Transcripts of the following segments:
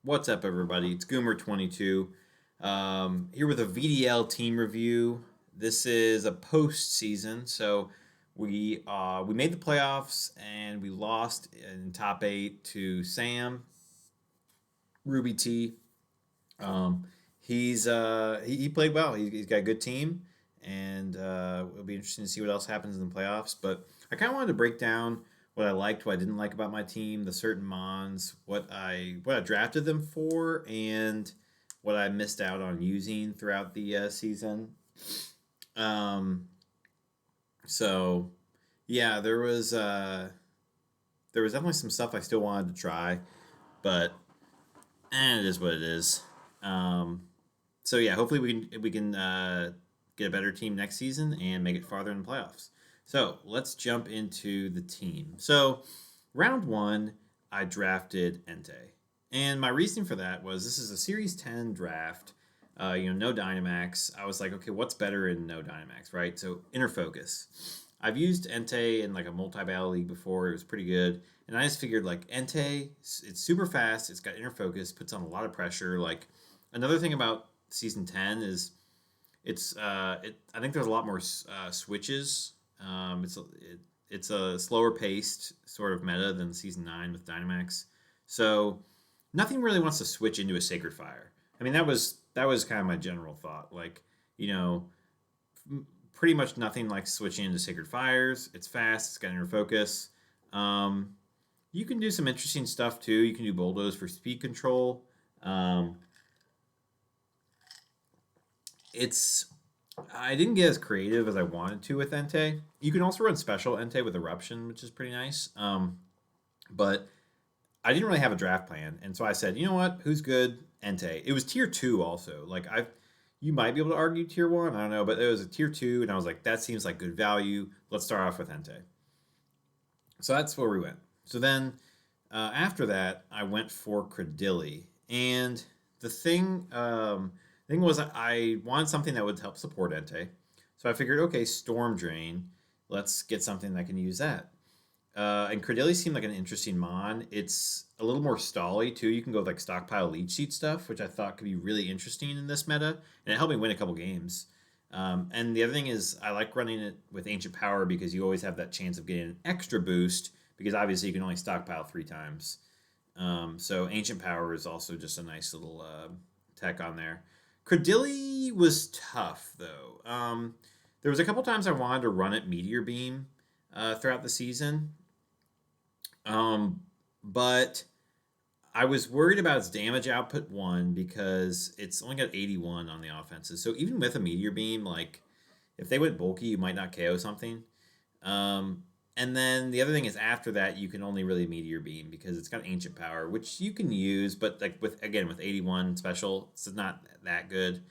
What's up, everybody? It's Goomer22 here with a VDL team review. This is a postseason, so we made the playoffs and we lost in top eight to Sam Ruby T. Um, he played well. He's got a good team, and it'll be interesting to see what else happens in the playoffs. But I kind of wanted to break down what I liked, what I didn't like about my team, the certain mons, what I drafted them for, and what I missed out on using throughout the season. Um, so yeah, there was definitely some stuff I still wanted to try, but it is what it is. Um, so yeah, hopefully we can get a better team next season and make it farther in the playoffs. So let's jump into the team. So round one, I drafted Entei, and my reasoning for that was this is a Series 10 draft. No Dynamax. I was like, okay, what's better in no Dynamax, right? So Inner Focus. I've used Entei in like a multi-battle league before. It was pretty good. And I just figured like Entei, it's super fast. It's got inner focus, puts on a lot of pressure. Like another thing about season 10 is I think there's a lot more switches. It's a slower paced sort of meta than season 9 with Dynamax. So nothing really wants to switch into a Sacred Fire. I mean that was kind of my general thought. Like you know pretty much nothing like switching into Sacred Fires. It's fast. It's got inner focus. Um, you can do some interesting stuff too. You can do bulldoze for speed control. Um, it's I didn't get as creative as I wanted to with Entei. You can also run special Entei with Eruption, which is pretty nice. But I didn't really have a draft plan, and so I said, you know what, who's good? Entei. It was tier two also. You might be able to argue tier one. I don't know, but it was a tier two, and I was like, that seems like good value. Let's start off with Entei. So that's where we went. So then after that, I went for Credilli, and the thing was I wanted something that would help support Entei. So I figured, okay, Storm Drain. Let's get something that can use that. And Credilli seemed like an interesting mon. It's a little more stally too. You can go with like stockpile leech seed stuff, which I thought could be really interesting in this meta, and it helped me win a couple games. And the other thing is, I like running it with Ancient Power because you always have that chance of getting an extra boost because obviously you can only stockpile 3 times. So Ancient Power is also just a nice little tech on there. Credilli was tough though. There was a couple times I wanted to run it Meteor Beam throughout the season, um, but I was worried about its damage output one because it's only got 81 on the offenses. So even with a Meteor Beam, like if they went bulky, you might not KO something. Um, and then the other thing is after that, you can only really Meteor Beam because it's got Ancient Power, which you can use, but like with 81 special, it's not that good.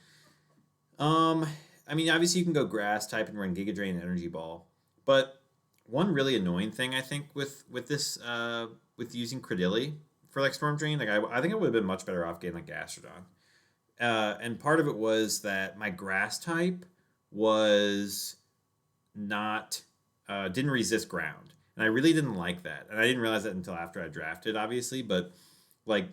Um, I mean, obviously you can go Grass type and run Giga Drain and Energy Ball, but one really annoying thing I think with using Credilli for like Storm Drain, I think I would have been much better off getting like Gastrodon. And part of it was that my Grass type was not didn't resist ground, and I really didn't like that, and I didn't realize that until after I drafted, obviously. But like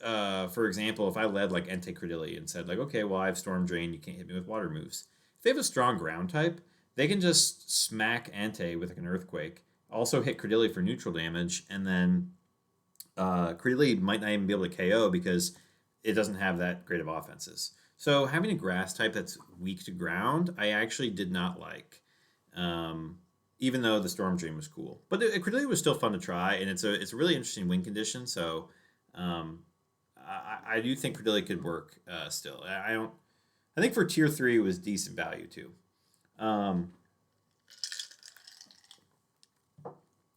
for example, if I led like Entei Credilli and said like, okay, well I have Storm Drain, you can't hit me with water moves. If they have a strong ground type, they can just smack Entei with like an Earthquake. Also hit Credilli for neutral damage, and then Credilli might not even be able to KO because it doesn't have that great of offenses. So having a grass type that's weak to ground, I actually did not like. Um, Even though the Storm Dream was cool, but Credilli was still fun to try, and it's a really interesting win condition. So um, I do think Credilli could work still. I don't. I think for tier three it was decent value too. Um,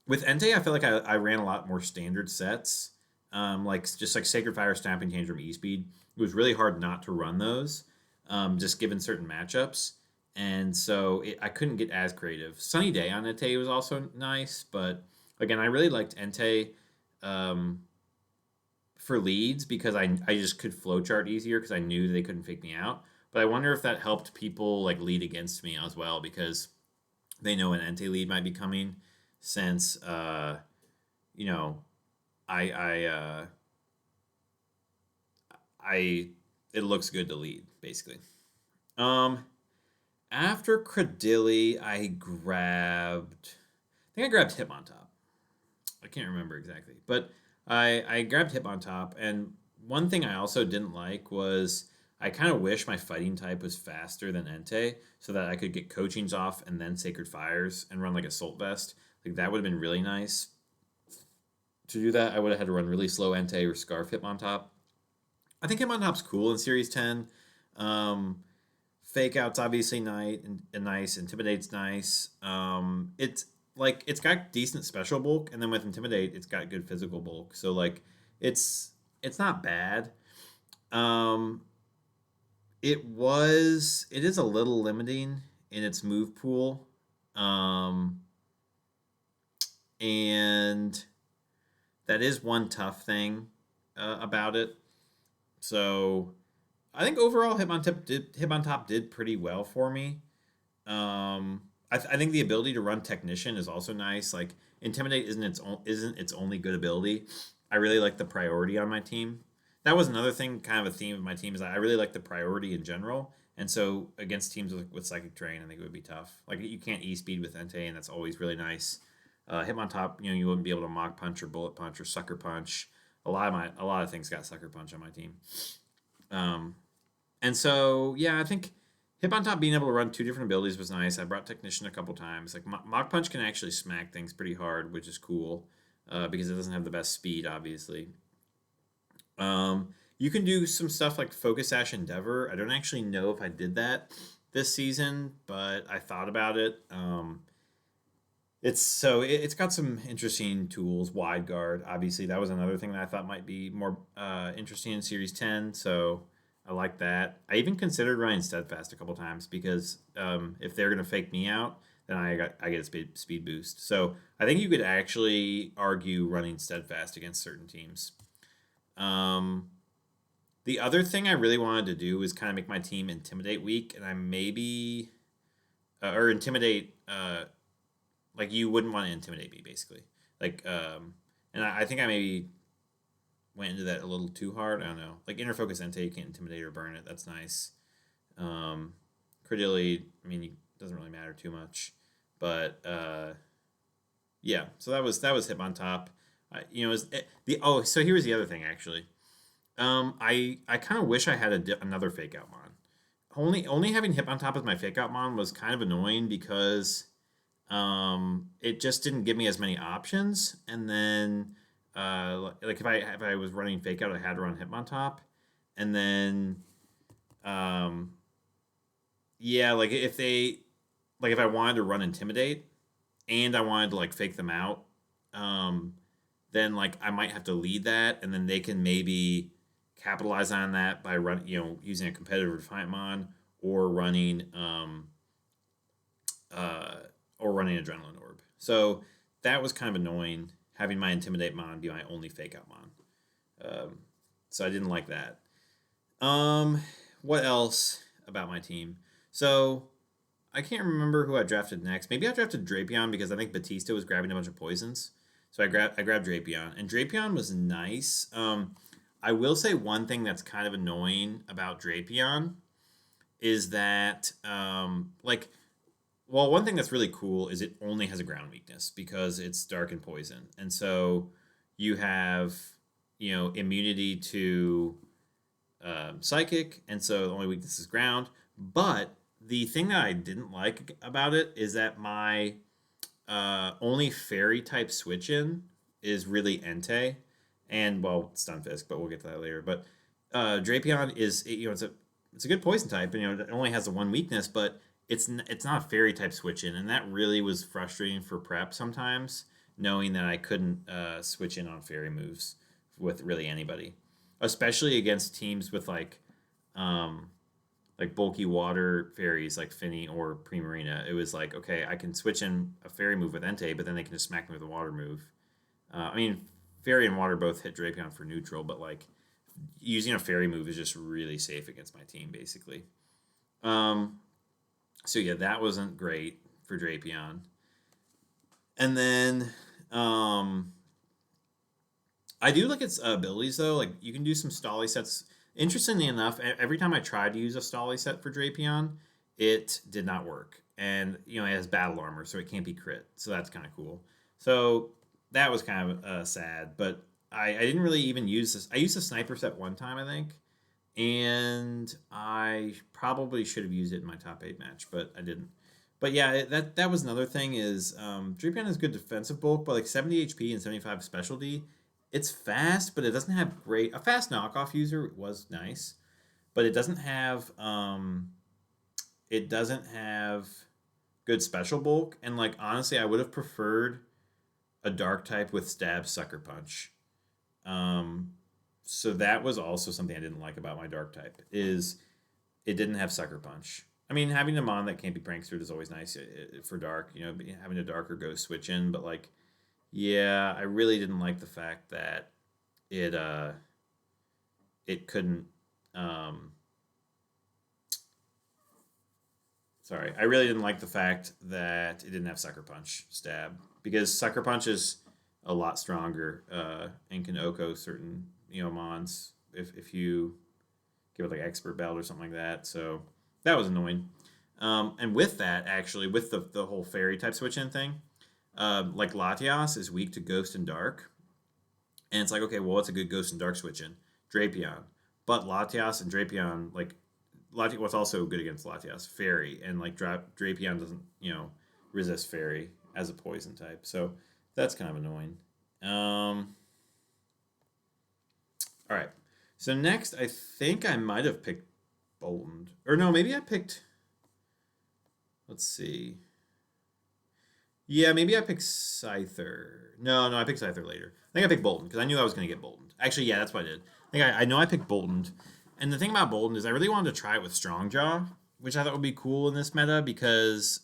with Entei, I feel like I ran a lot more standard sets, like just like Sacred Fire, Snapping Tantrum, E Speed. It was really hard not to run those, just given certain matchups, and so I couldn't get as creative. Sunny Day on Entei was also nice, but again, I really liked Entei um, for leads because I just could flowchart easier because I knew they couldn't fake me out. But I wonder if that helped people like lead against me as well because they know an Entei lead might be coming since you know I I it looks good to lead basically. Um, After Cradilly, I think I grabbed Hitmontop. I can't remember exactly, but I grabbed Hitmontop, and one thing I also didn't like was I kind of wish my fighting type was faster than Entei, so that I could get coachings off and then Sacred Fires and run like Assault Vest. Like that would have been really nice. To do that, I would have had to run really slow Entei or Scarf Hitmontop. I think Hitmontop's cool in Series 10. Um, Fake Out's obviously nice. Intimidate's nice. It's like it's got decent special bulk, and then with Intimidate, it's got good physical bulk. So like, it's it's not bad. Um, it is a little limiting in its move pool, um, and that is one tough thing about it. So I think overall Hitmontop did pretty well for me. I think the ability to run Technician is also nice. Like Intimidate isn't its only good ability. I really like the priority on my team. That was another thing, kind of a theme of my team, is that I really like the priority in general. And so against teams with Psychic Terrain, I think it would be tough. Like you can't E-speed with Entei, and that's always really nice. Hitmontop, you wouldn't be able to Mock Punch or Bullet Punch or Sucker Punch. A lot of things got Sucker Punch on my team. Um, and so, yeah, I think Hitmontop being able to run two different abilities was nice. I brought Technician a couple times. Like Mach Punch can actually smack things pretty hard, which is cool because it doesn't have the best speed, obviously. You can do some stuff like Focus Sash Endeavor. I don't actually know if I did that this season, but I thought about it. It's got some interesting tools. Wide Guard, obviously, that was another thing that I thought might be more interesting in Series 10. So I like that. I even considered running Steadfast a couple times because if they're gonna fake me out, then I get a speed boost. So I think you could actually argue running Steadfast against certain teams. Um, the other thing I really wanted to do was kind of make my team Intimidate weak, and I maybe or Intimidate like you wouldn't want to intimidate me basically. Like and I think I maybe went into that a little too hard. I don't know. Like Inner Focus Entei, you can't intimidate or burn it. That's nice. Um, Credility, I mean, it doesn't really matter too much, but yeah. So that was Hitmontop. Is the so here was the other thing actually. I kind of wish I had another Fake Out Mon. Only having Hitmontop as my Fake Out Mon was kind of annoying because it just didn't give me as many options. And then like if I was running Fake Out, I had to run Hitmontop, and then um, yeah, like if I wanted to run Intimidate and I wanted to like fake them out, um, then like I might have to lead that, and then they can maybe capitalize on that by using a competitive Defiant Mon or running uh, or running Adrenaline Orb. So that was kind of annoying having my Intimidate Mon be my only Fake Out Mon. So I didn't like that. Um, what else about my team? So I can't remember who I drafted next. Maybe I drafted Drapion because I think Batista was grabbing a bunch of poisons. So I grabbed Drapion, and Drapion was nice. I will say one thing that's kind of annoying about Drapion is that well, one thing that's really cool is it only has a ground weakness because it's dark and poison, and so you have immunity to psychic, and so the only weakness is ground. But the thing that I didn't like about it is that my only fairy type switch in is really Entei, and well, Stunfisk, but we'll get to that later. But Drapion is it's a good poison type, and it only has the one weakness, but it's not a fairy type switch in, and that really was frustrating for prep sometimes, knowing that I couldn't switch in on fairy moves with really anybody, especially against teams with like bulky water fairies like Finny or Primarina. It was like, okay, I can switch in a fairy move with Entei, but then they can just smack me with a water move. I mean, fairy and water both hit Drapion for neutral, but like using a fairy move is just really safe against my team, basically. Um, so yeah, that wasn't great for Drapion. And then I do like its abilities though. Like you can do some Stolly sets. Interestingly enough, every time I tried to use a Stolly set for Drapion, it did not work. And, you know, it has battle armor, so it can't be crit. So that's kind of cool. So that was kind of sad. But I didn't really even use this. I used the sniper set one time, I think. And I probably should have used it in my top 8 match, but I didn't. But yeah, that was another thing is Drapion has good defensive bulk, but like 70 HP and 75 specialty, it's fast, but it doesn't have great. A fast knockoff user was nice, but it doesn't have good special bulk. And like honestly, I would have preferred a dark type with stab sucker punch. Um, so that was also something I didn't like about my dark type is it didn't have sucker punch. I mean, having a mon that can't be prankstered is always nice for dark. You know, having a darker ghost switch in, but like, yeah, I really didn't like the fact that it it couldn't. Um, Sorry, I really didn't like the fact that it didn't have sucker punch stab because sucker punch is a lot stronger and can oko certain mons if you give it like expert belt or something like that. So that was annoying. And with that, actually, with the whole fairy type switch in thing, like Latias is weak to ghost and dark, and it's like okay, well, what's a good ghost and dark switch in? Drapion, but Latias and Drapion like what's also good against Latias? Fairy, and like Drapion doesn't resist Fairy as a poison type, so that's kind of annoying. All right, so next I think I might have picked Boltund, or no, maybe I picked. Let's see. Yeah, maybe I picked Scyther. No, I picked Scyther later. I think I picked Boltund because I knew I was going to get Boltund. Actually, yeah, that's what I did. I know I picked Boltund. And the thing about Boltund is I really wanted to try it with Strongjaw, which I thought would be cool in this meta because,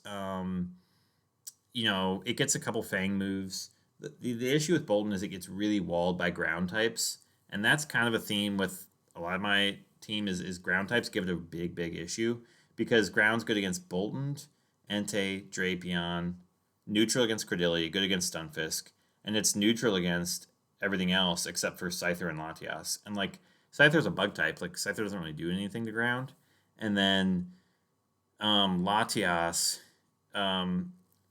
it gets a couple Fang moves. The issue with Boltund is it gets really walled by ground types. And that's kind of a theme with a lot of my team is ground types give it a big, big issue because ground's good against Boltund, Entei, Drapion, neutral against Credillia, good against Stunfisk, and it's neutral against everything else except for Scyther and Latias. And like Scyther's a bug type, like Scyther doesn't really do anything to ground. And then Latias,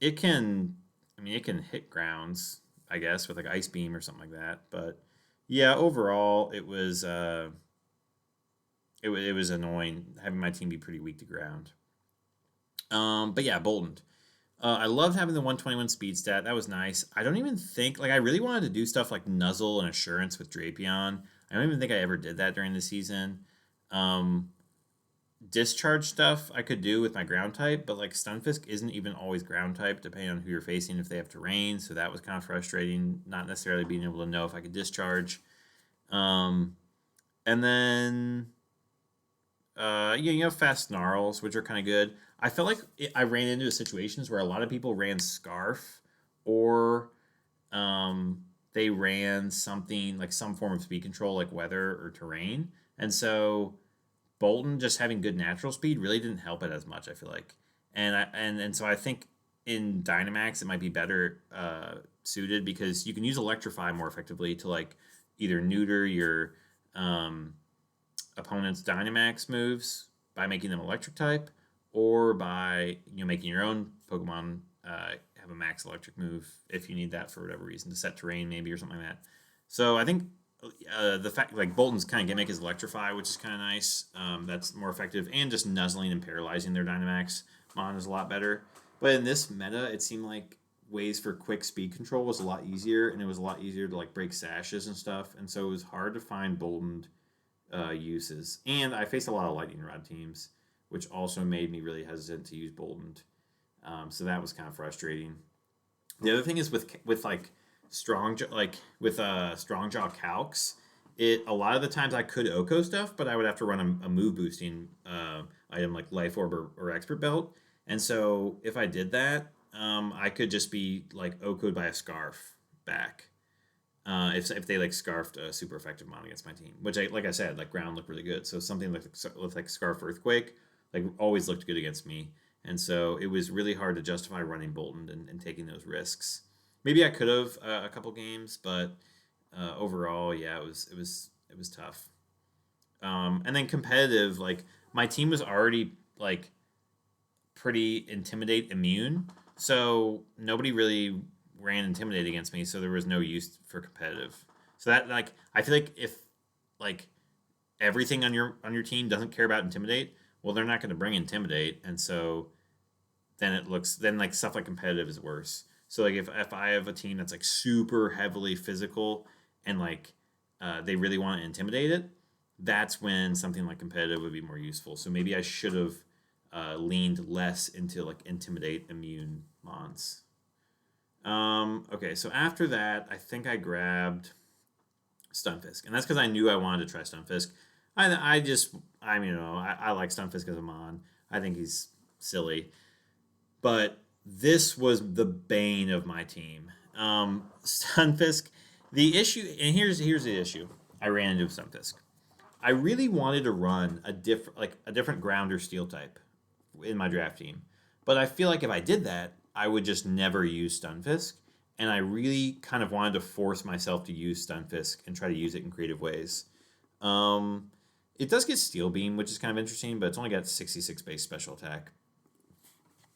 it can, it can hit grounds, I guess, with like Ice Beam or something like that. But yeah, overall, it was annoying having my team be pretty weak to ground. But yeah, Boltund. I loved having the 121 speed stat. That was nice. I don't even think I really wanted to do stuff like Nuzzle and Assurance with Drapion. I don't even think I ever did that during the season. Um, Discharge stuff I could do with my ground type, but like Stunfisk isn't even always ground type depending on who you're facing if they have terrain. So that was kind of frustrating, not necessarily being able to know if I could discharge. Um, and then you have fast snarls, which are kind of good. I felt like I ran into situations where a lot of people ran Scarf or they ran something like some form of speed control, like weather or terrain. And so Boltund just having good natural speed really didn't help it as much, I feel like. And so I think in Dynamax it might be better suited because you can use Electrify more effectively to like either neuter your opponent's Dynamax moves by making them electric type, or by making your own Pokemon have a max electric move if you need that for whatever reason to set terrain maybe or something like that. So I think the fact like Boltund's kind of gimmick is Electrify, which is kind of nice. That's more effective, and just nuzzling and paralyzing their Dynamax Mon is a lot better. But in this meta, it seemed like ways for quick speed control was a lot easier, and it was a lot easier to like break sashes and stuff, and so it was hard to find Boltund uses. And I faced a lot of Lightning Rod teams, which also made me really hesitant to use Boltund. So that was kind of frustrating. The other thing is with like Strongjaw calcs, it a lot of the times I could Oko stuff, but I would have to run a move boosting item like Life Orb or Expert Belt. And so if I did that, I could just be like Oko'd by a Scarf back. If they like scarfed a super effective mon against my team, which like I said, like ground looked really good. So something like Scarf Earthquake, like always looked good against me, and so it was really hard to justify running Boltund and taking those risks. Maybe I could have a couple games, but overall, yeah, it was tough. And then competitive, like my team was already like pretty intimidate immune, so nobody really ran intimidate against me. So there was no use for competitive. So that like I feel like if like everything on your team doesn't care about intimidate, well they're not going to bring intimidate, and so then like stuff like competitive is worse. So like if I have a team that's like super heavily physical and like they really want to intimidate it, that's when something like competitive would be more useful. So maybe I should have leaned less into like intimidate immune mons. Okay, so after that, I think I grabbed Stunfisk, and that's because I knew I wanted to try Stunfisk. I just I mean I like Stunfisk as a mon. I think he's silly, but this was the bane of my team. Stunfisk, the issue, and here's the issue. I ran into Stunfisk. I really wanted to run a different ground or steel type in my draft team, but I feel like if I did that, I would just never use Stunfisk, and I really kind of wanted to force myself to use Stunfisk and try to use it in creative ways. Um, it does get Steel Beam, which is kind of interesting, but it's only got 66 base special attack.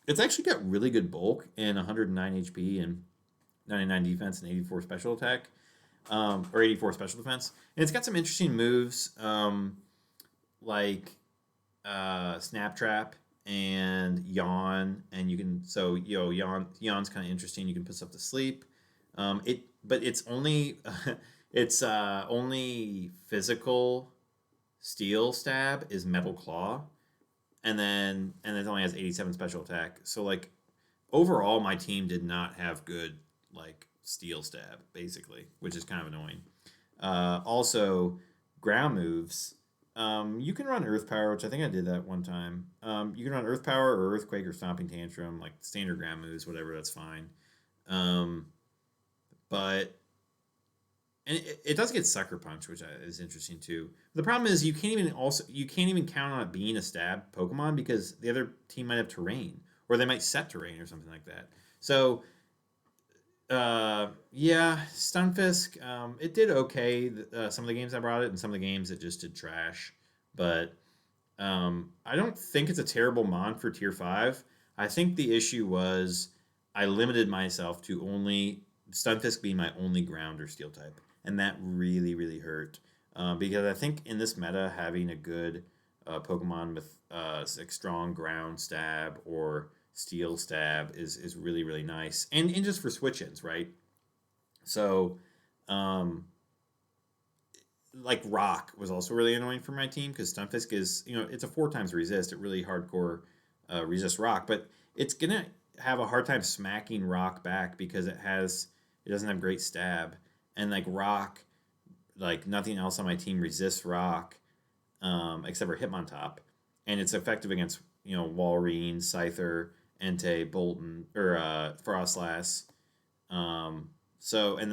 It's actually got really good bulk and 109 HP and 99 defense and 84 special attack, or 84 special defense. And it's got some interesting moves, like Snap Trap and Yawn, and you can Yawn's kind of interesting. You can put stuff to sleep. But it's only it's only physical steel stab is Metal Claw, and it only has 87 special attack. So like overall, my team did not have good like steel stab basically, which is kind of annoying. Also, ground moves. You can run Earth Power, which I think I did that one time. You can run Earth Power or Earthquake or Stomping Tantrum, like standard ground moves, whatever. That's fine. Um, but and it does get Sucker Punch, which is interesting too. The problem is you can't even count on it being a stab Pokemon because the other team might have terrain or they might set terrain or something like that. So yeah, Stunfisk. It did okay. Some of the games I brought it, and some of the games it just did trash. But I don't think it's a terrible mon for tier 5. I think the issue was I limited myself to only Stunfisk being my only ground or steel type, and that really really hurt. Because I think in this meta, having a good Pokemon with like strong ground stab or steel stab is really really nice, and just for switch-ins, right? So, um, like Rock was also really annoying for my team because Stunfisk is it's a 4 times resist. It really hardcore resists Rock, but it's gonna have a hard time smacking Rock back because it doesn't have great stab, and like Rock, like nothing else on my team resists Rock, except for Hitmontop, and it's effective against Walrein, Scyther, Entei, Bolton, or Frostlass. And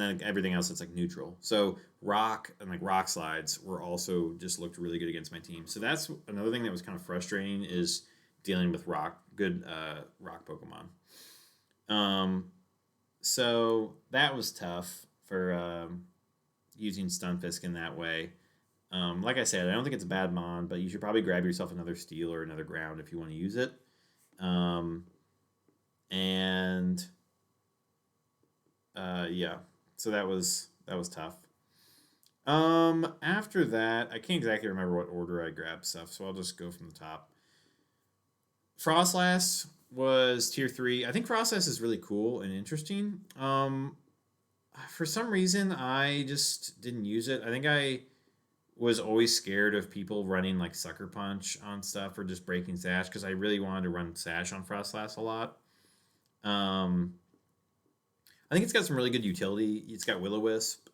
then everything else that's like neutral. So Rock and like Rock Slides were also just looked really good against my team. So that's another thing that was kind of frustrating is dealing with good Rock Pokemon. Um, so that was tough for using Stunfisk in that way. Like I said, I don't think it's a bad mon, but you should probably grab yourself another steel or another ground if you want to use it. Um, and yeah, so that was tough. After that, I can't exactly remember what order I grabbed stuff, so I'll just go from the top. Frostlass was tier 3. I think Frostlass is really cool and interesting. For some reason, I just didn't use it. I think I was always scared of people running like Sucker Punch on stuff or just breaking Sash because I really wanted to run Sash on Frostlass a lot. Um, I think it's got some really good utility. It's got Will-O-Wisp,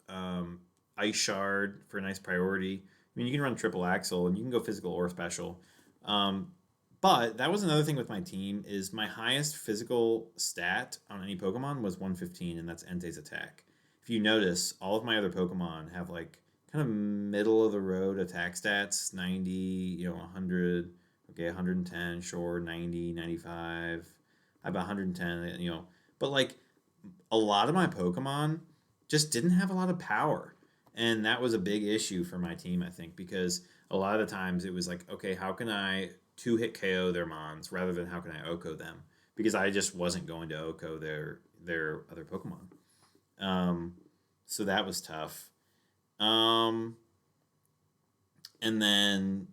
Ice Shard for a nice priority. I mean, you can run Triple Axle and you can go physical or special. Um, but that was another thing with my team is my highest physical stat on any Pokemon was 115, and that's Entei's attack. If you notice, all of my other Pokemon have like kind of middle of the road attack stats, 90, 100, okay, 110, sure, 90, 95. I have 110, but like a lot of my Pokemon just didn't have a lot of power. And that was a big issue for my team, I think, because a lot of the times it was like, okay, how can I two hit KO their Mons rather than how can I Oko them? Because I just wasn't going to Oko their other Pokemon. Um, so that was tough. Um, and then,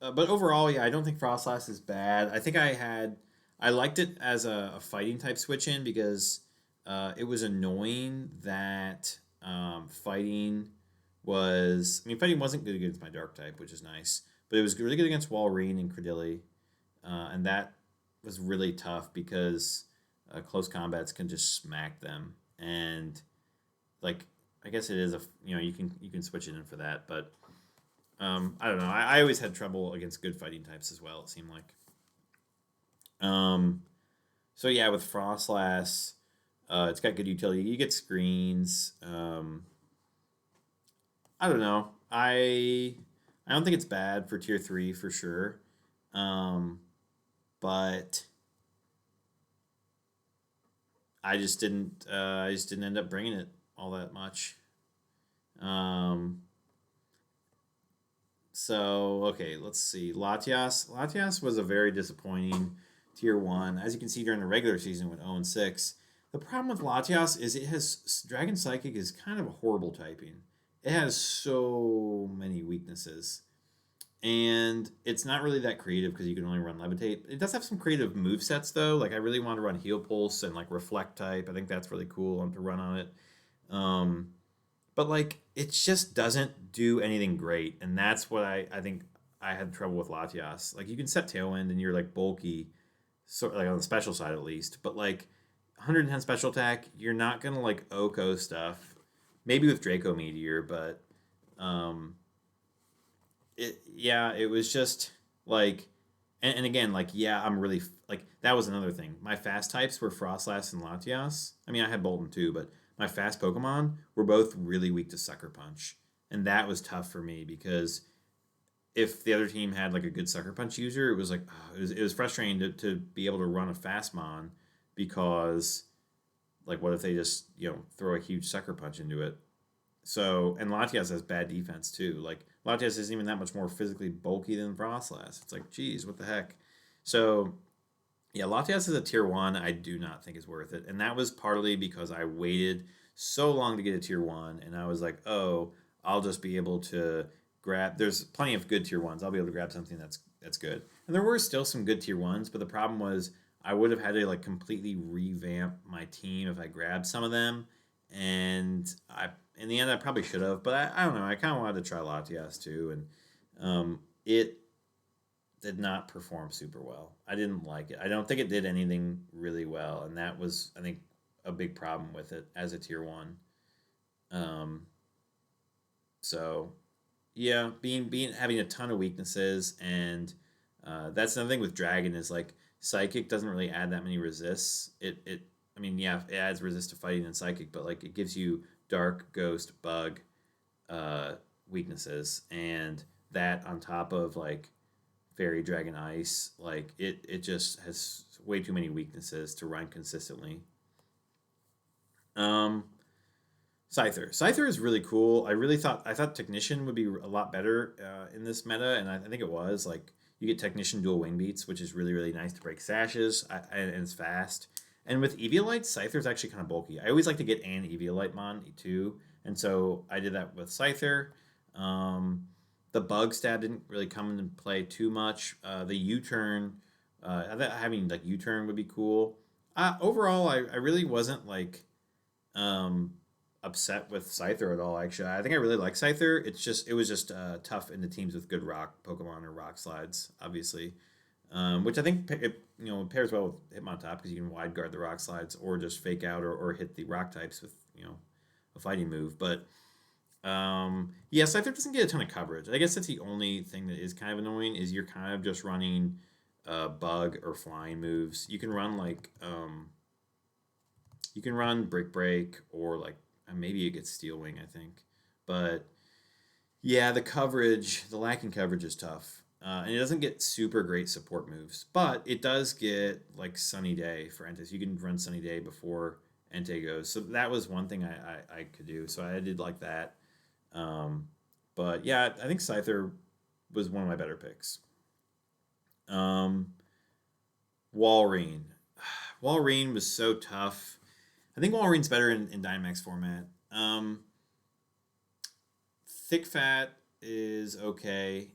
but overall, yeah, I don't think Frostlass is bad. I liked it as a fighting type switch in because it was annoying that fighting wasn't good against my dark type, which is nice, but it was really good against Walrein and Credilli, and that was really tough because close combats can just smack them, and like I guess it is you can switch it in for that, but I don't know. I always had trouble against good fighting types as well. It seemed like. Um, so yeah, with Frostlass, it's got good utility. You get screens. I don't know. I don't think it's bad for tier three for sure. Um, but I just didn't end up bringing it all that much. Um, so okay, let's see. Latias was a very disappointing tier one. As you can see during the regular season with 0-6. The problem with Latias is it has Dragon Psychic is kind of a horrible typing. It has so many weaknesses. And it's not really that creative because you can only run Levitate. It does have some creative move sets though. Like I really want to run Heal Pulse and like Reflect type. I think that's really cool to run on it. Um, but like it just doesn't do anything great, and that's what I think I had trouble with Latias. Like you can set Tailwind and you're like bulky, sort like on the special side at least, but like 110 special attack, you're not gonna like Oko stuff. Maybe with Draco Meteor, but um, it was just like, and again like yeah, I'm really like that was another thing. My fast types were Frostlass and Latias. I mean I had Bolton too, but my fast Pokemon were both really weak to Sucker Punch, and that was tough for me because if the other team had like a good Sucker Punch user, it was like it was frustrating to be able to run a fast mon because like what if they just throw a huge Sucker Punch into it? So, and Latias has bad defense too. Like Latias isn't even that much more physically bulky than Frostlass. It's like, geez, what the heck? So, yeah, Latias is a tier one. I do not think is worth it, and that was partly because I waited so long to get a tier one, and I was like, oh, I'll just be able to grab. There's plenty of good tier ones. I'll be able to grab something that's good, and there were still some good tier ones, but the problem was I would have had to like completely revamp my team if I grabbed some of them, and in the end I probably should have, but I don't know. I kind of wanted to try Latias too, and it did not perform super well. I didn't like it. I don't think it did anything really well, and that was I think a big problem with it as a tier one. Um, so yeah, being having a ton of weaknesses, and that's another thing with Dragon is like Psychic doesn't really add that many resists. It I mean yeah, it adds resist to fighting and Psychic, but like it gives you Dark, Ghost, Bug, uh, weaknesses, and that on top of like Fairy, Dragon, Ice, like it just has way too many weaknesses to run consistently. Um, Scyther is really cool. I thought Technician would be a lot better in this meta, and I think it was like you get Technician dual wing beats, which is really really nice to break sashes, and it's fast. And with Eviolite, Scyther is actually kind of bulky. I always like to get an Eviolite mon too, and so I did that with Scyther. Um, the bug stat didn't really come into play too much. The U turn, having like U turn would be cool. Overall, I really wasn't like um, upset with Scyther at all. Actually, I think I really like Scyther. It was just tough into teams with good rock Pokemon or rock slides, obviously, which I think pairs well with Hitmontop because you can wide guard the rock slides or just fake out or hit the rock types with a fighting move. But yeah, Scyther doesn't get a ton of coverage. I guess that's the only thing that is kind of annoying is you're kind of just running bug or flying moves. You can run Brick Break or like maybe it gets Steel Wing, I think. But yeah, the lacking coverage is tough. And it doesn't get super great support moves, but it does get like Sunny Day for Entei. You can run Sunny Day before Entei goes. So that was one thing I could do. So I did like that. Um, but yeah, I think Scyther was one of my better picks. Um, Walrein. Walrein was so tough. I think Walrein's better in Dynamax format. Thick Fat is okay.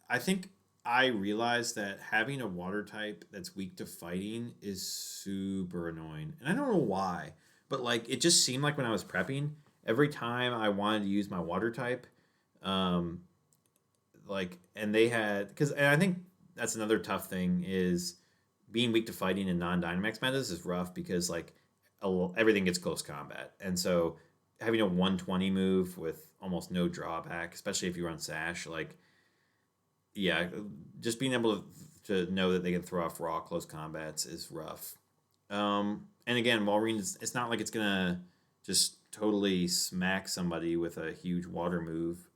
I think I realized that having a water type that's weak to fighting is super annoying. And I don't know why, but like it just seemed like when I was prepping, every time I wanted to use my water type, um, like and they had because and I think that's another tough thing is being weak to fighting in non-Dynamax metas is rough because like everything gets close combat, and so having a 120 move with almost no drawback, especially if you run Sash, like yeah, just being able to know that they can throw off raw close combats is rough. And again, Walrein, it's not like it's gonna just totally smack somebody with a huge water move.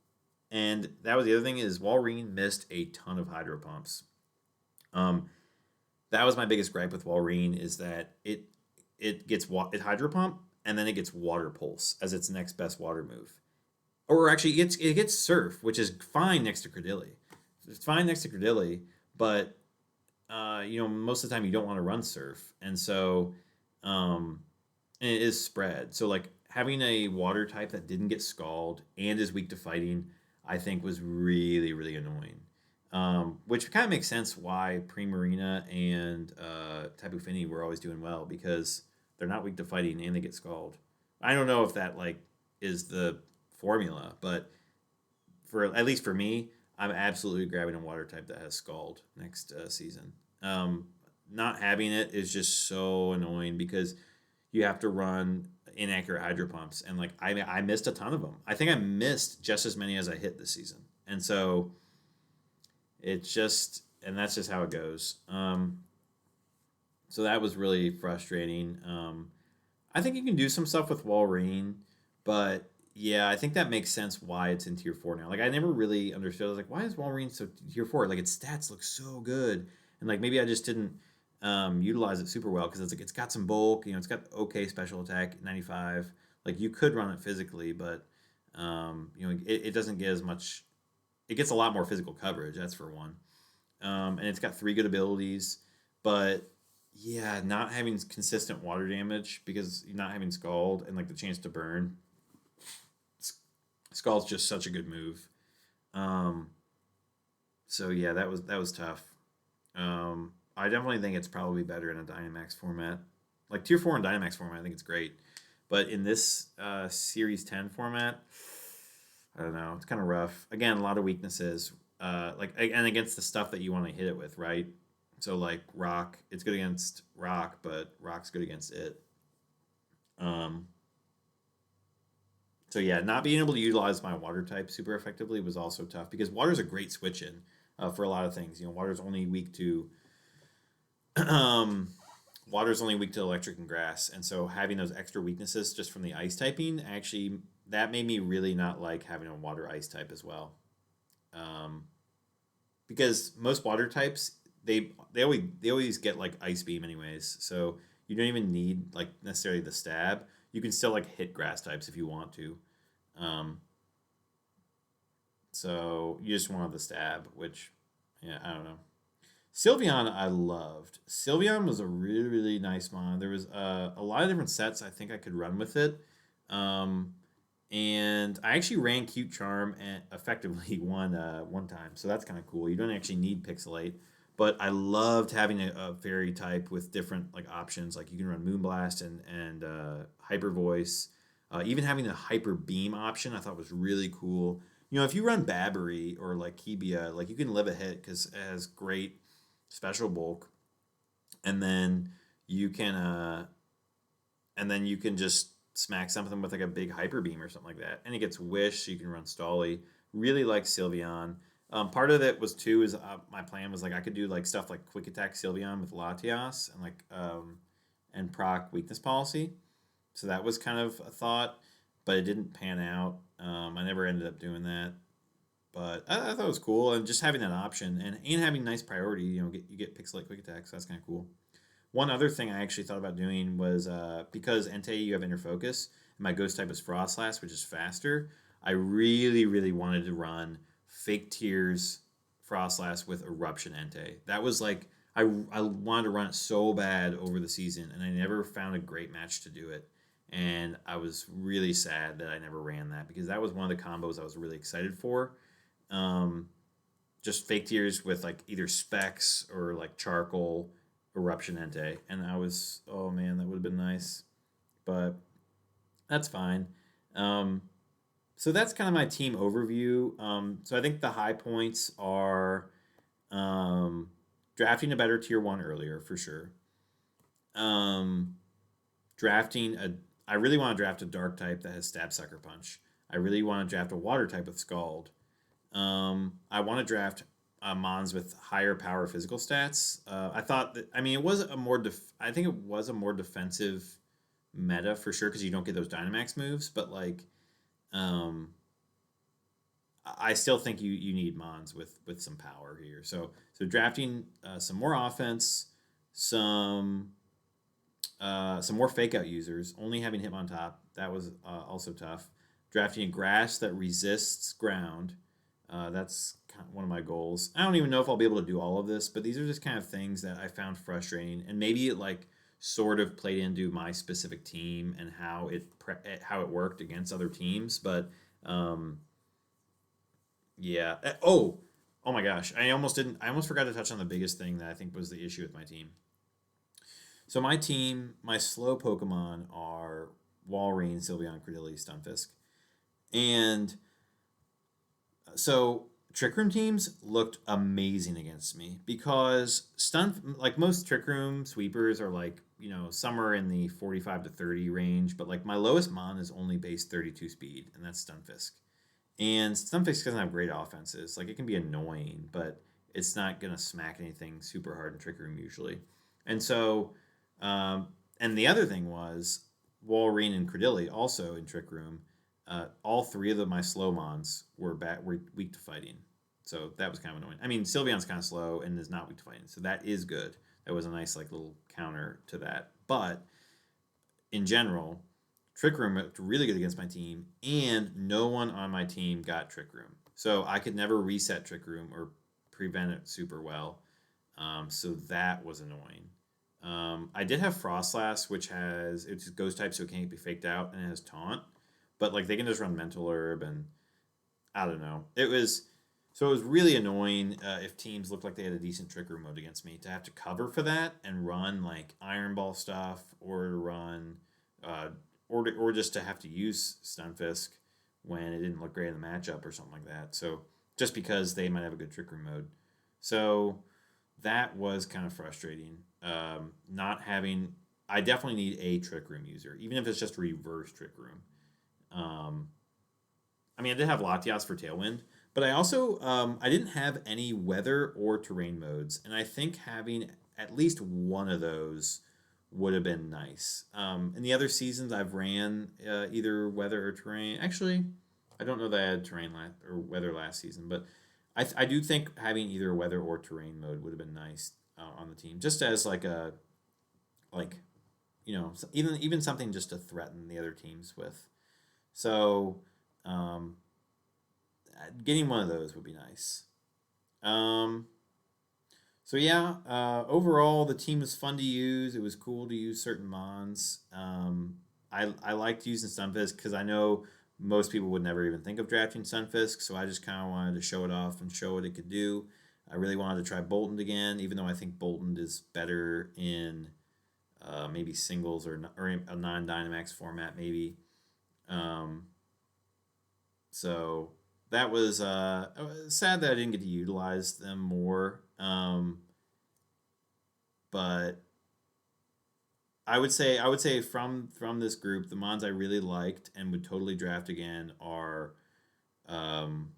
And that was the other thing is Walrein missed a ton of hydro pumps. Um, that was my biggest gripe with Walrein is that it gets it hydro pump and then it gets water pulse as its next best water move. Or actually, it gets surf, which is fine next to Credilli. It's fine next to Credilli, but most of the time you don't want to run surf, and so um, and it is spread. So like having a water type that didn't get scald and is weak to fighting, I think was really really annoying. Which kind of makes sense why Primarina and Tapu Fini were always doing well because they're not weak to fighting and they get scald. I don't know if that like is the formula, but for at least for me, I'm absolutely grabbing a water type that has scald next season. Um, Not having it is just so annoying because you have to run inaccurate hydro pumps, and like I missed a ton of them. I think I missed just as many as I hit this season, and so it's just and that's just how it goes. So that was really frustrating. I think you can do some stuff with Walrein, but yeah, I think that makes sense why it's in tier 4 now. Like I never really understood. I was like, why is Walrein so tier 4? Like its stats look so good, and like maybe I just didn't utilize it super well because it's like it's got some bulk. It's got okay special attack 95. Like you could run it physically, but it doesn't get as much. It gets a lot more physical coverage. That's for one. And it's got 3 good abilities, but yeah, not having consistent water damage because you're not having Scald and like the chance to burn. Scald's just such a good move. Um, so yeah, that was tough. I definitely think it's probably better in a Dynamax format, like Tier 4 in Dynamax format. I think it's great, but in this Series 10 format, I don't know. It's kind of rough. Again, a lot of weaknesses. And against the stuff that you want to hit it with, right? So like rock, it's good against rock, but rock's good against it. Um, so yeah, not being able to utilize my water type super effectively was also tough because water's a great switch in for a lot of things. Water's only weak to um, water's only weak to electric and grass, and so having those extra weaknesses just from the ice typing actually that made me really not like having a water ice type as well. Um, because most water types they always get like ice beam anyways, so you don't even need like necessarily the stab. You can still like hit grass types if you want to. Um, so you just want the stab, which yeah, I don't know. Sylveon I loved. Sylveon was a really really nice mon. There was a lot of different sets I think I could run with it. Um, and I actually ran Cute Charm and effectively one time, so that's kind of cool. You don't actually need Pixelate, but I loved having a fairy type with different like options. Like you can run Moonblast and Hyper Voice. Even having a Hyper Beam option, I thought was really cool. If you run Babbery or like Kibia, like you can live a hit because it has great special bulk, and then you can just smack something with like a big hyper beam or something like that. And it gets Wish, so you can run Stolly. Really like Sylveon. Part of it was too is my plan was like I could do like stuff like Quick Attack Sylveon with Latias and like and proc Weakness Policy. So that was kind of a thought, but it didn't pan out. I never ended up doing that, but I thought it was cool and just having that option and having nice priority. You get Pixelate Quick Attack, so that's kind of cool. One other thing I actually thought about doing was because Entei you have Inner Focus, and my Ghost type is Frostlass, which is faster. I really, really wanted to run Fake Tears Frostlass with Eruption Entei. That was like I wanted to run it so bad over the season, and I never found a great match to do it. And I was really sad that I never ran that because that was one of the combos I was really excited for. Um, just Fake Tears with like either Specs or like Charcoal Eruption Entei, and I was, oh man, that would have been nice, but that's fine. Um, so that's kind of my team overview. So I think the high points are um, drafting a better tier one earlier for sure. Um, drafting a, I really want to draft a dark type that has stab sucker punch. I really want to draft a water type with scald. I want to draft mons with higher power physical stats. I thought that, I mean, it was a more I think it was a more defensive meta for sure because you don't get those Dynamax moves, but like um, I still think you need Mons with some power here. So drafting some more offense, some some more fake out users. Only having him on top that was also tough. Drafting a grass that resists ground. That's kind of one of my goals. I don't even know if I'll be able to do all of this, but these are just kind of things that I found frustrating, and maybe it like sort of played into my specific team and how it worked against other teams. But um, yeah. Oh my gosh. I almost didn't. I almost forgot to touch on the biggest thing that I think was the issue with my team. So my team, my slow Pokemon are Walrein, Sylveon, Credility, Stunfisk, and so Trick Room teams looked amazing against me because like most Trick Room sweepers are like somewhere in the 45 to 30 range, but like my lowest mon is only base 32 speed, and that's Stunfisk. And Stunfisk doesn't have great offenses. Like it can be annoying, but it's not gonna smack anything super hard in Trick Room usually. And so, um, and the other thing was Walrein and Credility also in Trick Room. All three of my slow mons were weak to fighting, so that was kind of annoying. I mean, Sylveon's kind of slow and is not weak to fighting, so that is good. That was a nice like little counter to that. But in general, Trick Room looked really good against my team, and no one on my team got Trick Room. So I could never reset Trick Room or prevent it super well. So that was annoying. I did have Frostlass, which has it's ghost type, so it can't be faked out, and it has taunt. But like they can just run Mental Herb, and I don't know. It was really annoying if teams looked like they had a decent Trick Room mode against me to have to cover for that and run like Iron Ball stuff or run uh, or just to have to use Stunfisk when it didn't look great in the matchup or something like that. So just because they might have a good Trick Room mode, so that was kind of frustrating. Not having, I definitely need a Trick Room user, even if it's just reverse Trick Room. Um, I mean, I did have Latias for Tailwind, but I also I didn't have any weather or terrain modes, and I think having at least one of those would have been nice. In the other seasons, I've ran either weather or terrain. Actually, I don't know that I had terrain or weather last season, but I do think having either weather or terrain mode would have been nice on the team, just as like a like even something just to threaten the other teams with. So um, getting one of those would be nice. Um, so yeah, overall the team was fun to use. It was cool to use certain mons. I liked using Stunfisk because I know most people would never even think of drafting Sunfisk, so I just kind of wanted to show it off and show what it could do. I really wanted to try Bolton again, even though I think Bolton is better in maybe singles or a non-Dynamax format, maybe. Um, so that was sad that I didn't get to utilize them more. But I would say from this group, the mons I really liked and would totally draft again are, um,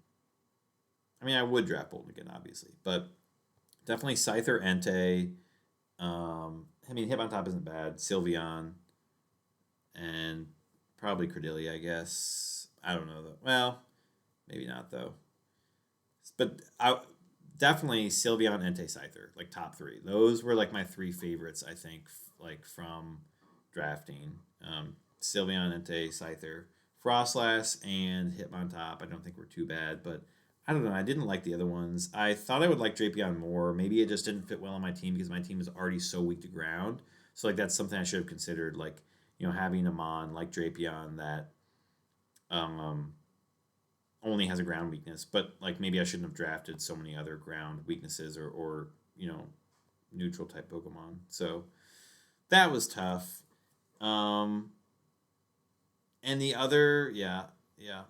I mean, I would draft Bolton again, obviously, but definitely Scyther, Entei. I mean, Hip on top isn't bad. Sylveon and probably Cordelia, I guess. I don't know though. Well, maybe not though. But I definitely Sylveon, Entei, Scyther, like top three. Those were like my three favorites. I think like from drafting. Sylveon, Entei, Scyther Frostlass and Hitmontop I don't think were too bad, but I don't know. I didn't like the other ones. I thought I would like Drapion more. Maybe it just didn't fit well on my team because my team is already so weak to ground. So like that's something I should have considered. Like having a mon like Drapion that um, only has a ground weakness, but like maybe I shouldn't have drafted so many other ground weaknesses or neutral type Pokemon. So that was tough. Um, and the other, yeah, yeah.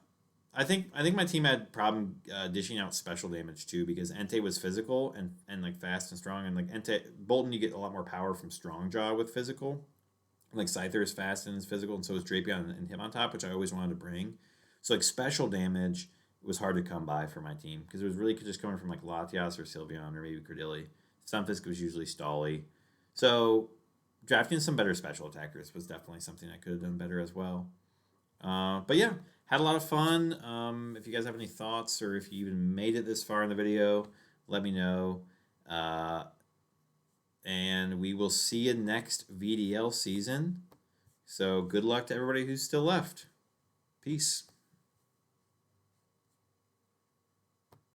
I think my team had problem dishing out special damage too because Entei was physical and like fast and strong and like Entei Bolton you get a lot more power from Strong Jaw with physical. Like Scyther is fast and is physical, and so is Drapion and Hitmontop, which I always wanted to bring. So like special damage was hard to come by for my team because it was really just coming from like Latias or Sylveon or maybe Cordilli. Stunfisk was usually Stolly. So drafting some better special attackers was definitely something I could have done better as well. But yeah, had a lot of fun. If you guys have any thoughts or if you even made it this far in the video, let me know. Uh, and we will see you next VDL season. So good luck to everybody who's still left. Peace.